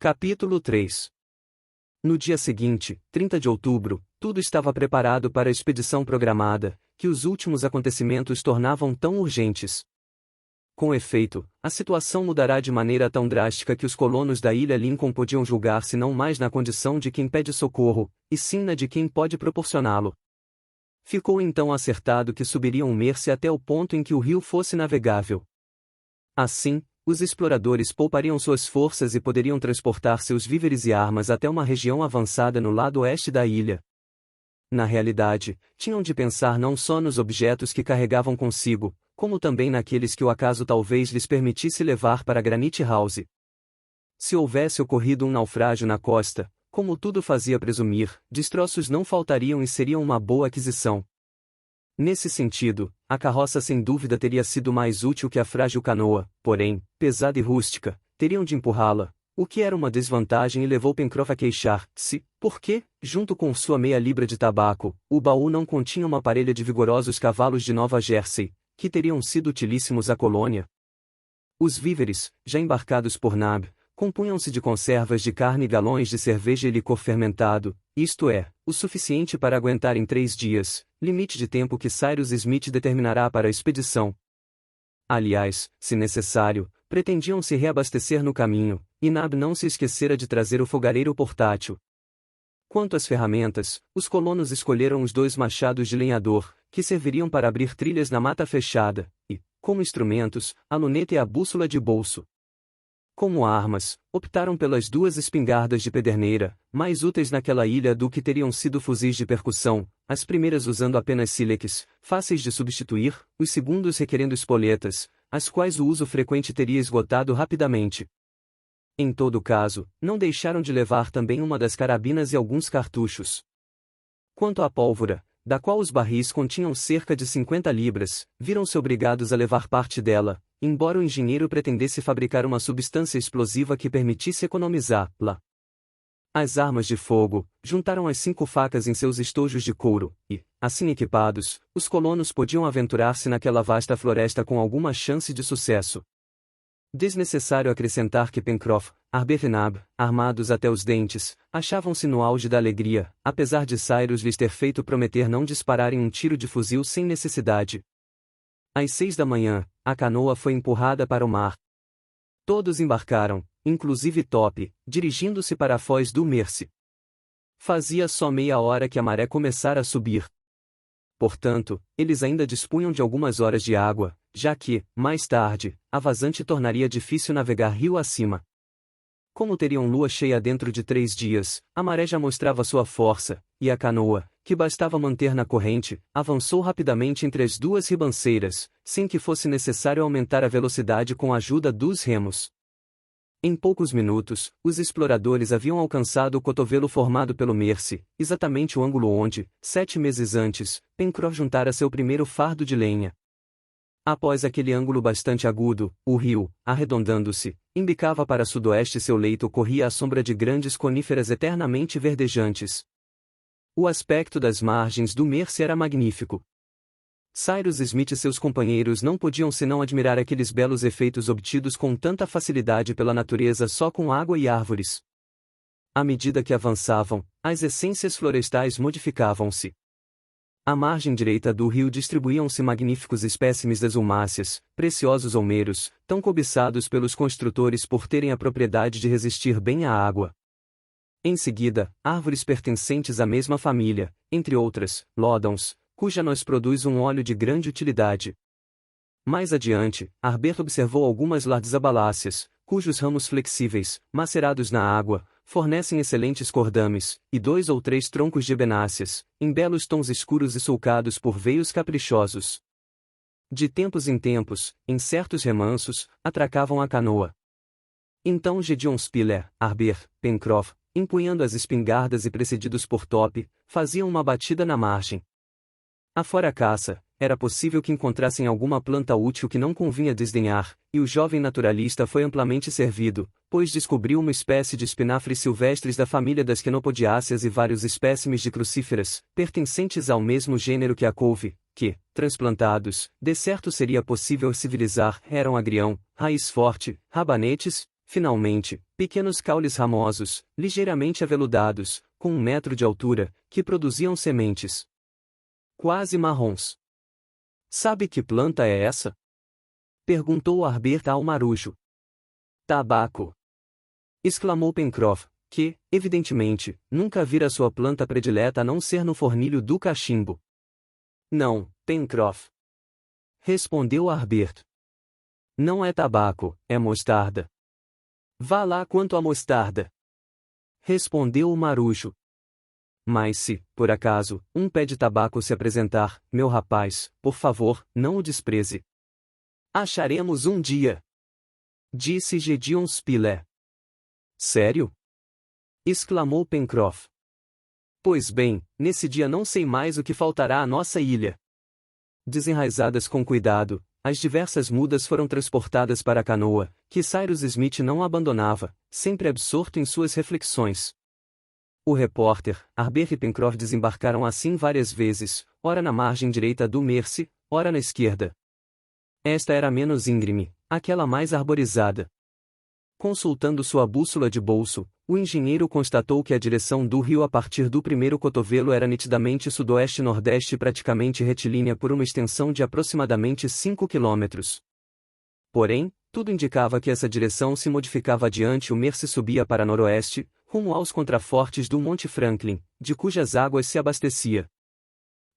Capítulo 3. No dia seguinte, 30 de outubro, tudo estava preparado para a expedição programada, que os últimos acontecimentos tornavam tão urgentes. Com efeito, a situação mudará de maneira tão drástica que os colonos da ilha Lincoln podiam julgar-se não mais na condição de quem pede socorro, e sim na de quem pode proporcioná-lo. Ficou então acertado que subiriam o Mersey até o ponto em que o rio fosse navegável. Assim, os exploradores poupariam suas forças e poderiam transportar seus víveres e armas até uma região avançada no lado oeste da ilha. Na realidade, tinham de pensar não só nos objetos que carregavam consigo, como também naqueles que o acaso talvez lhes permitisse levar para Granite House. Se houvesse ocorrido um naufrágio na costa, como tudo fazia presumir, destroços não faltariam e seriam uma boa aquisição. Nesse sentido, a carroça sem dúvida teria sido mais útil que a frágil canoa, porém, pesada e rústica, teriam de empurrá-la, o que era uma desvantagem e levou Pencroff a queixar-se, porque, junto com sua meia libra de tabaco, o baú não continha uma parelha de vigorosos cavalos de Nova Jersey, que teriam sido utilíssimos à colônia. Os víveres, já embarcados por Nab, compunham-se de conservas de carne e galões de cerveja e licor fermentado, isto é, o suficiente para aguentar em 3 dias, limite de tempo que Cyrus Smith determinará para a expedição. Aliás, se necessário, pretendiam se reabastecer no caminho, e Nab não se esquecera de trazer o fogareiro portátil. Quanto às ferramentas, os colonos escolheram os 2 machados de lenhador, que serviriam para abrir trilhas na mata fechada, e, como instrumentos, a luneta e a bússola de bolso. Como armas, optaram pelas 2 espingardas de pederneira, mais úteis naquela ilha do que teriam sido fuzis de percussão, as primeiras usando apenas sílex, fáceis de substituir, os segundos requerendo espoletas, as quais o uso frequente teria esgotado rapidamente. Em todo caso, não deixaram de levar também uma das carabinas e alguns cartuchos. Quanto à pólvora, da qual os barris continham cerca de 50 libras, viram-se obrigados a levar parte dela, embora o engenheiro pretendesse fabricar uma substância explosiva que permitisse economizá-la. As armas de fogo, juntaram as 5 facas em seus estojos de couro, e, assim equipados, os colonos podiam aventurar-se naquela vasta floresta com alguma chance de sucesso. Desnecessário acrescentar que Pencroff, Harbert e Nab, armados até os dentes, achavam-se no auge da alegria, apesar de Cyrus lhes ter feito prometer não dispararem um tiro de fuzil sem necessidade. Às 6 da manhã, a canoa foi empurrada para o mar. Todos embarcaram, inclusive Top, dirigindo-se para a foz do Mersey. Fazia só meia hora que a maré começara a subir. Portanto, eles ainda dispunham de algumas horas de água, já que, mais tarde, a vazante tornaria difícil navegar rio acima. Como teriam lua cheia dentro de 3 dias, a maré já mostrava sua força, e a canoa, que bastava manter na corrente, avançou rapidamente entre as 2 ribanceiras, sem que fosse necessário aumentar a velocidade com a ajuda dos remos. Em poucos minutos, os exploradores haviam alcançado o cotovelo formado pelo Mersey, exatamente o ângulo onde, 7 meses antes, Pencroff juntara seu primeiro fardo de lenha. Após aquele ângulo bastante agudo, o rio, arredondando-se, embicava para sudoeste e seu leito corria à sombra de grandes coníferas eternamente verdejantes. O aspecto das margens do Mersey era magnífico. Cyrus Smith e seus companheiros não podiam senão admirar aqueles belos efeitos obtidos com tanta facilidade pela natureza só com água e árvores. À medida que avançavam, as essências florestais modificavam-se. À margem direita do rio distribuíam-se magníficos espécimes das ulmáceas, preciosos olmeiros, tão cobiçados pelos construtores por terem a propriedade de resistir bem à água. Em seguida, árvores pertencentes à mesma família, entre outras, lódãos, cuja noz produz um óleo de grande utilidade. Mais adiante, Harbert observou algumas larzabaláceas, cujos ramos flexíveis, macerados na água, fornecem excelentes cordames, e 2 ou 3 troncos de ebenáceas, em belos tons escuros e sulcados por veios caprichosos. De tempos em tempos, em certos remansos, atracavam a canoa. Então Gedeon Spiller, Harbert, Pencroff, empunhando as espingardas e precedidos por Top, faziam uma batida na margem. Afora a caça, era possível que encontrassem alguma planta útil que não convinha desdenhar, e o jovem naturalista foi amplamente servido, pois descobriu uma espécie de espinafres silvestres da família das quenopodiáceas e vários espécimes de crucíferas, pertencentes ao mesmo gênero que a couve, que, transplantados, de certo seria possível civilizar, eram agrião, raiz forte, rabanetes, Finalmente, pequenos caules ramosos, ligeiramente aveludados, com 1 metro de altura, que produziam sementes quase marrons. Sabe que planta é essa? Perguntou Harbert ao marujo. Tabaco! Exclamou Pencroff, que, evidentemente, nunca vira sua planta predileta a não ser no fornilho do cachimbo. Não, Pencroff. Respondeu Harbert. Não é tabaco, é mostarda. Vá lá quanto à mostarda. Respondeu o marujo. Mas se, por acaso, um pé de tabaco se apresentar, meu rapaz, por favor, não o despreze. Acharemos um dia. Disse Gédéon Spilett. Sério? Exclamou Pencroff. Pois bem, nesse dia não sei mais o que faltará à nossa ilha. Desenraizadas com cuidado, as diversas mudas foram transportadas para a canoa, que Cyrus Smith não abandonava, sempre absorto em suas reflexões. O repórter, Harbert e Pencroff desembarcaram assim várias vezes, ora na margem direita do Mercy, ora na esquerda. Esta era menos íngreme, aquela mais arborizada. Consultando sua bússola de bolso, o engenheiro constatou que a direção do rio a partir do primeiro cotovelo era nitidamente sudoeste-nordeste e praticamente retilínea por uma extensão de aproximadamente 5 quilômetros. Porém, tudo indicava que essa direção se modificava adiante. O Mercy subia para noroeste, rumo aos contrafortes do Monte Franklin, de cujas águas se abastecia.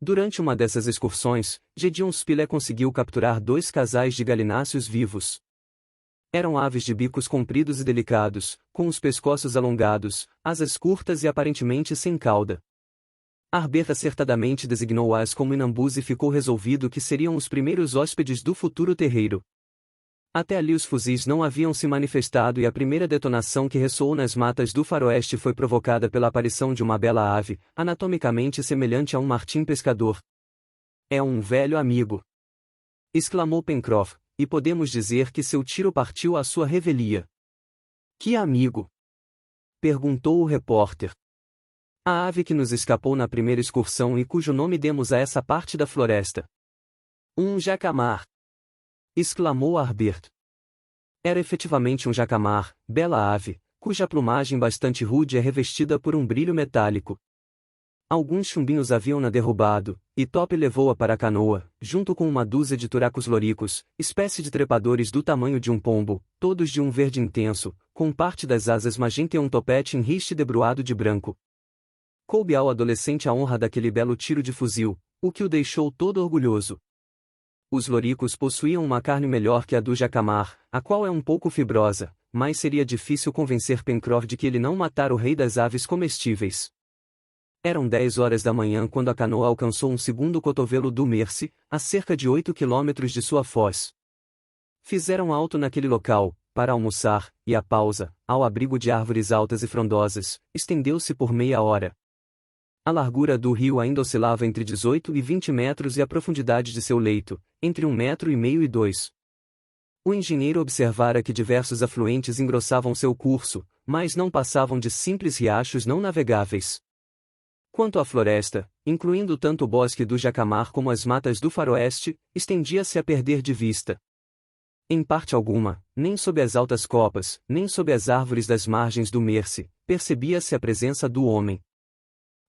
Durante uma dessas excursões, Gédéon Spilett conseguiu capturar 2 casais de galináceos vivos. Eram aves de bicos compridos e delicados, com os pescoços alongados, asas curtas e aparentemente sem cauda. Harbert acertadamente designou-as como inambus e ficou resolvido que seriam os primeiros hóspedes do futuro terreiro. Até ali os fuzis não haviam se manifestado e a primeira detonação que ressoou nas matas do faroeste foi provocada pela aparição de uma bela ave, anatomicamente semelhante a um martim pescador. É um velho amigo! Exclamou Pencroff, e podemos dizer que seu tiro partiu à sua revelia. Que amigo? Perguntou o repórter. A ave que nos escapou na primeira excursão e cujo nome demos a essa parte da floresta. Um jacamar! Exclamou Harbert. Era efetivamente um jacamar, bela ave, cuja plumagem bastante rude é revestida por um brilho metálico. Alguns chumbinhos haviam-na derrubado, e Top levou-a para a canoa, junto com uma dúzia de turacos loricos, espécie de trepadores do tamanho de um pombo, todos de um verde intenso, com parte das asas magenta e um topete em riste debruado de branco. Coube ao adolescente a honra daquele belo tiro de fuzil, o que o deixou todo orgulhoso. Os loricos possuíam uma carne melhor que a do jacamar, a qual é um pouco fibrosa, mas seria difícil convencer Pencroff de que ele não matara o rei das aves comestíveis. Eram 10 horas da manhã quando a canoa alcançou um segundo cotovelo do Mercy, a cerca de 8 quilômetros de sua foz. Fizeram alto naquele local, para almoçar, e a pausa, ao abrigo de árvores altas e frondosas, estendeu-se por meia hora. A largura do rio ainda oscilava entre 18 e 20 metros e a profundidade de seu leito, entre 1,5 metro e 2. O engenheiro observara que diversos afluentes engrossavam seu curso, mas não passavam de simples riachos não navegáveis. Quanto à floresta, incluindo tanto o bosque do jacamar como as matas do faroeste, estendia-se a perder de vista. Em parte alguma, nem sob as altas copas, nem sob as árvores das margens do Mercy, percebia-se a presença do homem.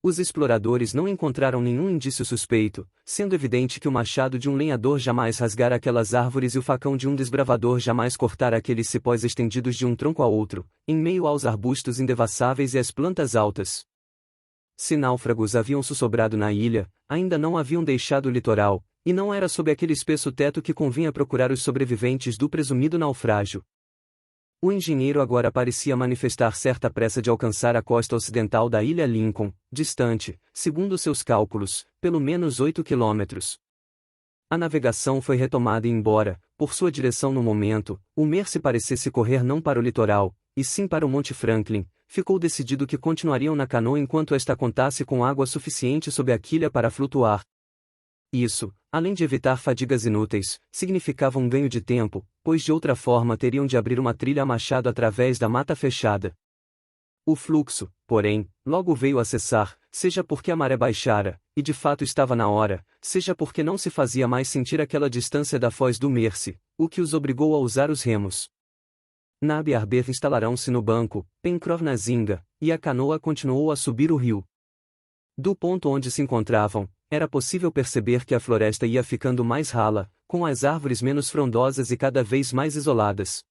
Os exploradores não encontraram nenhum indício suspeito, sendo evidente que o machado de um lenhador jamais rasgara aquelas árvores e o facão de um desbravador jamais cortara aqueles cipós estendidos de um tronco a outro, em meio aos arbustos indevassáveis e às plantas altas. Se náufragos haviam sussobrado na ilha, ainda não haviam deixado o litoral, e não era sob aquele espesso teto que convinha procurar os sobreviventes do presumido naufrágio. O engenheiro agora parecia manifestar certa pressa de alcançar a costa ocidental da ilha Lincoln, distante, segundo seus cálculos, pelo menos 8 quilômetros. A navegação foi retomada e embora, por sua direção no momento, o Mercy parecesse correr não para o litoral, e sim para o Monte Franklin, ficou decidido que continuariam na canoa enquanto esta contasse com água suficiente sob a quilha para flutuar. Isso, além de evitar fadigas inúteis, significava um ganho de tempo, pois de outra forma teriam de abrir uma trilha a machado através da mata fechada. O fluxo, porém, logo veio a cessar, seja porque a maré baixara, e de fato estava na hora, seja porque não se fazia mais sentir aquela distância da foz do Mercy, o que os obrigou a usar os remos. Nab e Harbert instalaram-se no banco, Pencroff na zinga, e a canoa continuou a subir o rio. Do ponto onde se encontravam, era possível perceber que a floresta ia ficando mais rala, com as árvores menos frondosas e cada vez mais isoladas.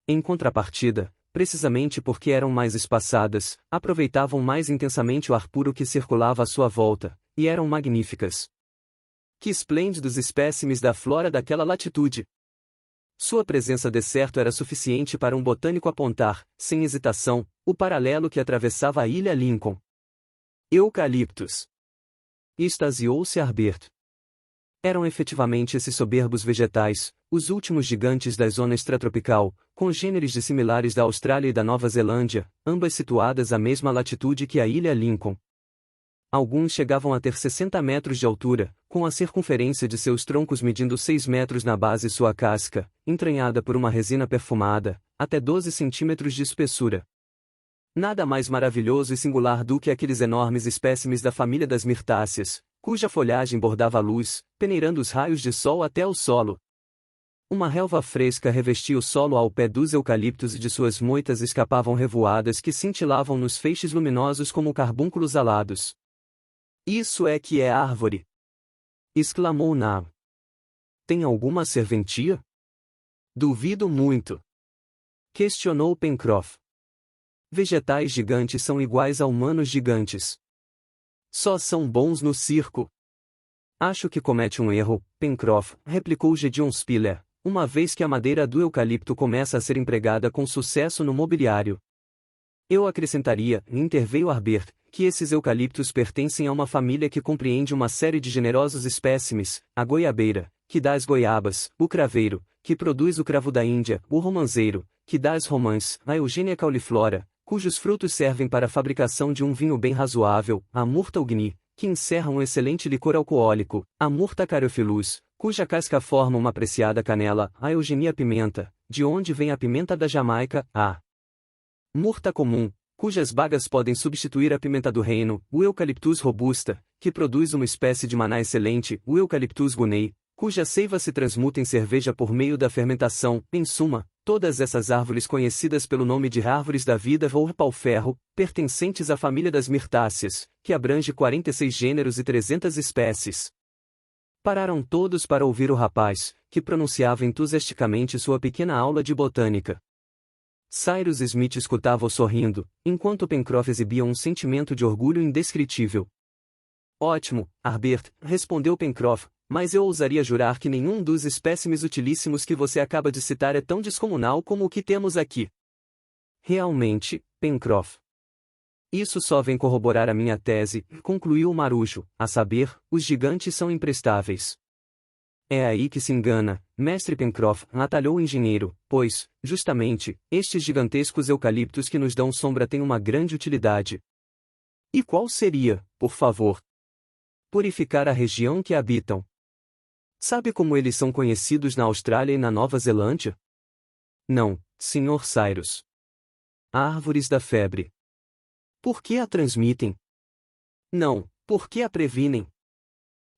Em contrapartida, precisamente porque eram mais espaçadas, aproveitavam mais intensamente o ar puro que circulava à sua volta, e eram magníficas. Que esplêndidos espécimes da flora daquela latitude! Sua presença de certo era suficiente para um botânico apontar, sem hesitação, o paralelo que atravessava a ilha Lincoln. Eucaliptos! Extasiou-se Harbert. Eram efetivamente esses soberbos vegetais, os últimos gigantes da zona extratropical, congêneres dissimilares da Austrália e da Nova Zelândia, ambas situadas à mesma latitude que a ilha Lincoln. Alguns chegavam a ter 60 metros de altura, com a circunferência de seus troncos medindo 6 metros na base e sua casca, entranhada por uma resina perfumada, até 12 centímetros de espessura. Nada mais maravilhoso e singular do que aqueles enormes espécimes da família das mirtáceas, cuja folhagem bordava a luz, peneirando os raios de sol até o solo. Uma relva fresca revestia o solo ao pé dos eucaliptos e de suas moitas escapavam revoadas que cintilavam nos feixes luminosos como carbúnculos alados. Isso é que é árvore! Exclamou Nab. Tem alguma serventia? Duvido muito. Questionou Pencroff. Vegetais gigantes são iguais a humanos gigantes. Só são bons no circo. Acho que comete um erro, Pencroff, replicou Gédéon Spiller, uma vez que a madeira do eucalipto começa a ser empregada com sucesso no mobiliário. Eu acrescentaria, interveio Harbert, que esses eucaliptos pertencem a uma família que compreende uma série de generosos espécimes, a goiabeira, que dá as goiabas, o craveiro, que produz o cravo da Índia, o romanzeiro, que dá as romãs, a Eugênia cauliflora, cujos frutos servem para a fabricação de um vinho bem razoável, a murta ugni, que encerra um excelente licor alcoólico, a murta caryophyllus, cuja casca forma uma apreciada canela, a Eugenia pimenta, de onde vem a pimenta da Jamaica, a murta comum, cujas bagas podem substituir a pimenta do reino, o Eucalyptus robusta, que produz uma espécie de maná excelente, o Eucalyptus guinei, cuja seiva se transmuta em cerveja por meio da fermentação, em suma, todas essas árvores conhecidas pelo nome de árvores da vida ou pau-ferro, pertencentes à família das mirtáceas, que abrange 46 gêneros e 300 espécies. Pararam todos para ouvir o rapaz, que pronunciava entusiasticamente sua pequena aula de botânica. Cyrus Smith escutava-o sorrindo, enquanto Pencroff exibia um sentimento de orgulho indescritível. Ótimo, Harbert, respondeu Pencroff, mas eu ousaria jurar que nenhum dos espécimes utilíssimos que você acaba de citar é tão descomunal como o que temos aqui. Realmente, Pencroff. Isso só vem corroborar a minha tese, concluiu o marujo, a saber, os gigantes são imprestáveis. É aí que se engana, mestre Pencroff, atalhou o engenheiro, pois, justamente, estes gigantescos eucaliptos que nos dão sombra têm uma grande utilidade. E qual seria, por favor? Purificar a região que habitam. Sabe como eles são conhecidos na Austrália e na Nova Zelândia? Não, Sr. Cyrus. Árvores da febre. Por que a transmitem? Não, por que a previnem?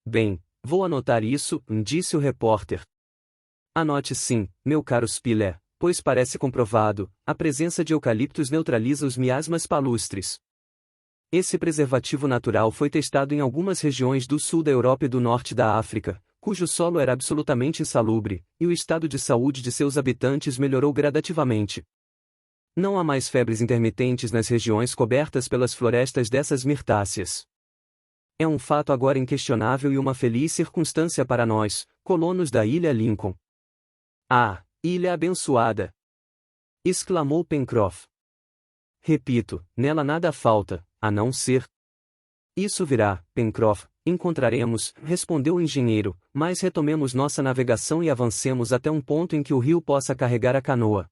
Bem, vou anotar isso, disse o repórter. Anote sim, meu caro Spiller, pois parece comprovado, a presença de eucaliptos neutraliza os miasmas palustres. Esse preservativo natural foi testado em algumas regiões do sul da Europa e do norte da África, cujo solo era absolutamente insalubre, e o estado de saúde de seus habitantes melhorou gradativamente. Não há mais febres intermitentes nas regiões cobertas pelas florestas dessas mirtáceas. É um fato agora inquestionável e uma feliz circunstância para nós, colonos da ilha Lincoln. Ah, ilha abençoada! Exclamou Pencroff. Repito, nela nada falta, a não ser. Isso virá, Pencroff, encontraremos, respondeu o engenheiro, mas retomemos nossa navegação e avancemos até um ponto em que o rio possa carregar a canoa.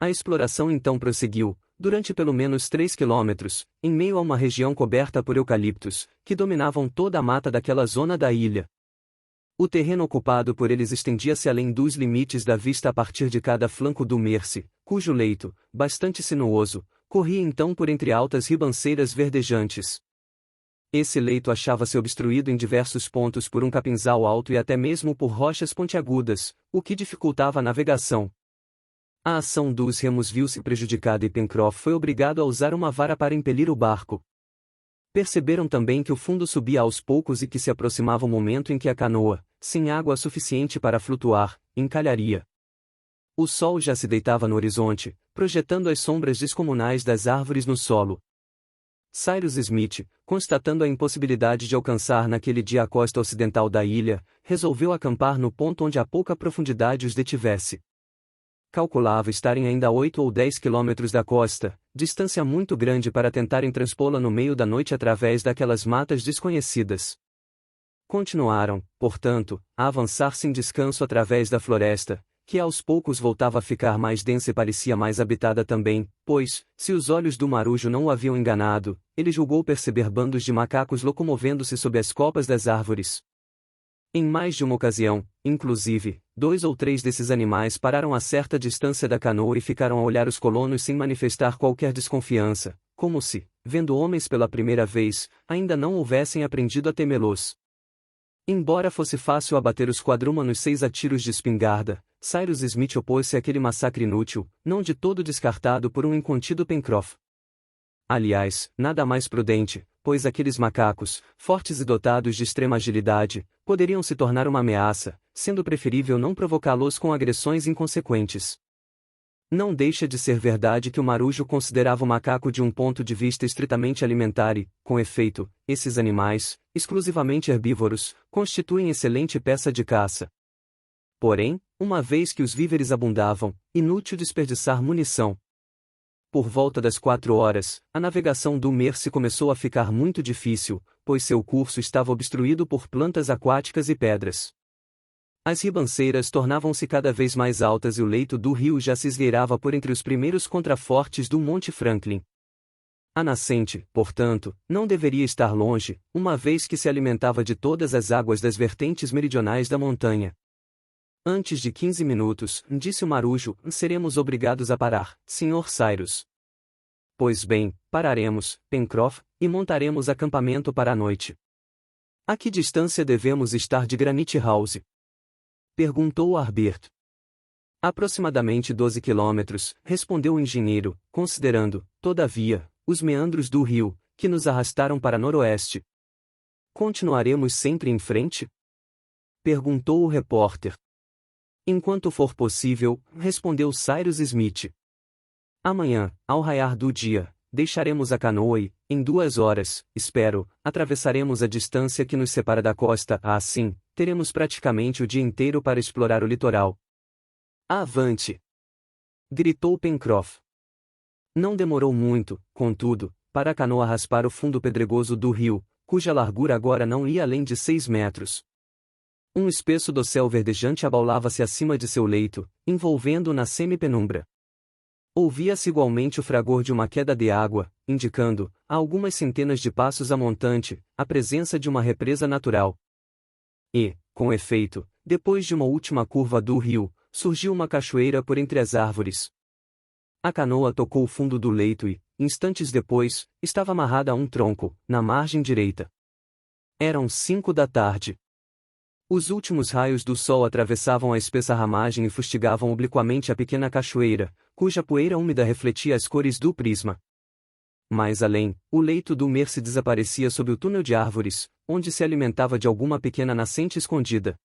A exploração então prosseguiu, durante pelo menos 3 quilômetros, em meio a uma região coberta por eucaliptos, que dominavam toda a mata daquela zona da ilha. O terreno ocupado por eles estendia-se além dos limites da vista a partir de cada flanco do Mersey, cujo leito, bastante sinuoso, corria então por entre altas ribanceiras verdejantes. Esse leito achava-se obstruído em diversos pontos por um capinzal alto e até mesmo por rochas pontiagudas, o que dificultava a navegação. A ação dos remos viu-se prejudicada e Pencroff foi obrigado a usar uma vara para impelir o barco. Perceberam também que o fundo subia aos poucos e que se aproximava o momento em que a canoa, sem água suficiente para flutuar, encalharia. O sol já se deitava no horizonte, projetando as sombras descomunais das árvores no solo. Cyrus Smith, constatando a impossibilidade de alcançar naquele dia a costa ocidental da ilha, resolveu acampar no ponto onde a pouca profundidade os detivesse. Calculava estarem ainda a 8 ou 10 quilômetros da costa, distância muito grande para tentarem transpô-la no meio da noite através daquelas matas desconhecidas. Continuaram, portanto, a avançar sem descanso através da floresta, que aos poucos voltava a ficar mais densa e parecia mais habitada também, pois, se os olhos do marujo não o haviam enganado, ele julgou perceber bandos de macacos locomovendo-se sob as copas das árvores. Em mais de uma ocasião, inclusive, 2 ou 3 desses animais pararam a certa distância da canoa e ficaram a olhar os colonos sem manifestar qualquer desconfiança, como se, vendo homens pela primeira vez, ainda não houvessem aprendido a temê-los. Embora fosse fácil abater os quadrúmanos 6 a tiros de espingarda, Cyrus Smith opôs-se àquele massacre inútil, não de todo descartado por um incontido Pencroff. Aliás, nada mais prudente, pois aqueles macacos, fortes e dotados de extrema agilidade, poderiam se tornar uma ameaça, sendo preferível não provocá-los com agressões inconsequentes. Não deixa de ser verdade que o marujo considerava o macaco de um ponto de vista estritamente alimentar e, com efeito, esses animais, exclusivamente herbívoros, constituem excelente peça de caça. Porém, uma vez que os víveres abundavam, inútil desperdiçar munição. Por volta das 4 horas, a navegação do Mercy começou a ficar muito difícil, pois seu curso estava obstruído por plantas aquáticas e pedras. As ribanceiras tornavam-se cada vez mais altas e o leito do rio já se esgueirava por entre os primeiros contrafortes do Monte Franklin. A nascente, portanto, não deveria estar longe, uma vez que se alimentava de todas as águas das vertentes meridionais da montanha. Antes de 15 minutos, disse o marujo, seremos obrigados a parar, Sr. Cyrus. Pois bem, pararemos, Pencroff, e montaremos acampamento para a noite. A que distância devemos estar de Granite House? Perguntou Harbert. Aproximadamente 12 quilômetros, respondeu o engenheiro, considerando, todavia, os meandros do rio, que nos arrastaram para noroeste. Continuaremos sempre em frente? Perguntou o repórter. Enquanto for possível, respondeu Cyrus Smith. Amanhã, ao raiar do dia, deixaremos a canoa e, em 2 horas, espero, atravessaremos a distância que nos separa da costa. Assim, teremos praticamente o dia inteiro para explorar o litoral. Avante! Gritou Pencroff. Não demorou muito, contudo, para a canoa raspar o fundo pedregoso do rio, cuja largura agora não ia além de 6 metros. Um espesso dossel verdejante abaulava-se acima de seu leito, envolvendo-o na semi-penumbra. Ouvia-se igualmente o fragor de uma queda de água, indicando, a algumas centenas de passos a montante, a presença de uma represa natural. E, com efeito, depois de uma última curva do rio, surgiu uma cachoeira por entre as árvores. A canoa tocou o fundo do leito e, instantes depois, estava amarrada a um tronco, na margem direita. Eram 5 da tarde. Os últimos raios do sol atravessavam a espessa ramagem e fustigavam obliquamente a pequena cachoeira, cuja poeira úmida refletia as cores do prisma. Mais além, o leito do Mercy desaparecia sob o túnel de árvores, onde se alimentava de alguma pequena nascente escondida.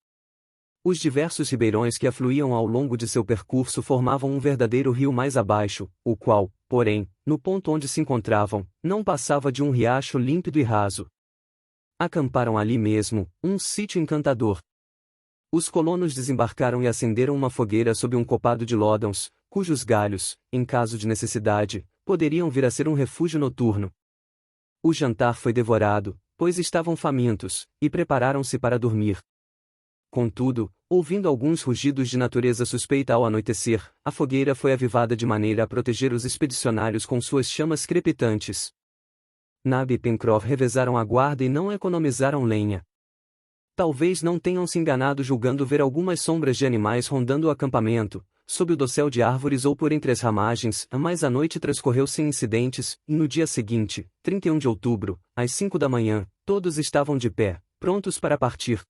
Os diversos ribeirões que afluíam ao longo de seu percurso formavam um verdadeiro rio mais abaixo, o qual, porém, no ponto onde se encontravam, não passava de um riacho límpido e raso. Acamparam ali mesmo, um sítio encantador. Os colonos desembarcaram e acenderam uma fogueira sob um copado de lódãos, cujos galhos, em caso de necessidade, poderiam vir a ser um refúgio noturno. O jantar foi devorado, pois estavam famintos, e prepararam-se para dormir. Contudo, ouvindo alguns rugidos de natureza suspeita ao anoitecer, a fogueira foi avivada de maneira a proteger os expedicionários com suas chamas crepitantes. Nab e Pencroff revezaram a guarda e não economizaram lenha. Talvez não tenham se enganado julgando ver algumas sombras de animais rondando o acampamento, sob o dossel de árvores ou por entre as ramagens, mas a noite transcorreu sem incidentes, e no dia seguinte, 31 de outubro, às 5 da manhã, todos estavam de pé, prontos para partir.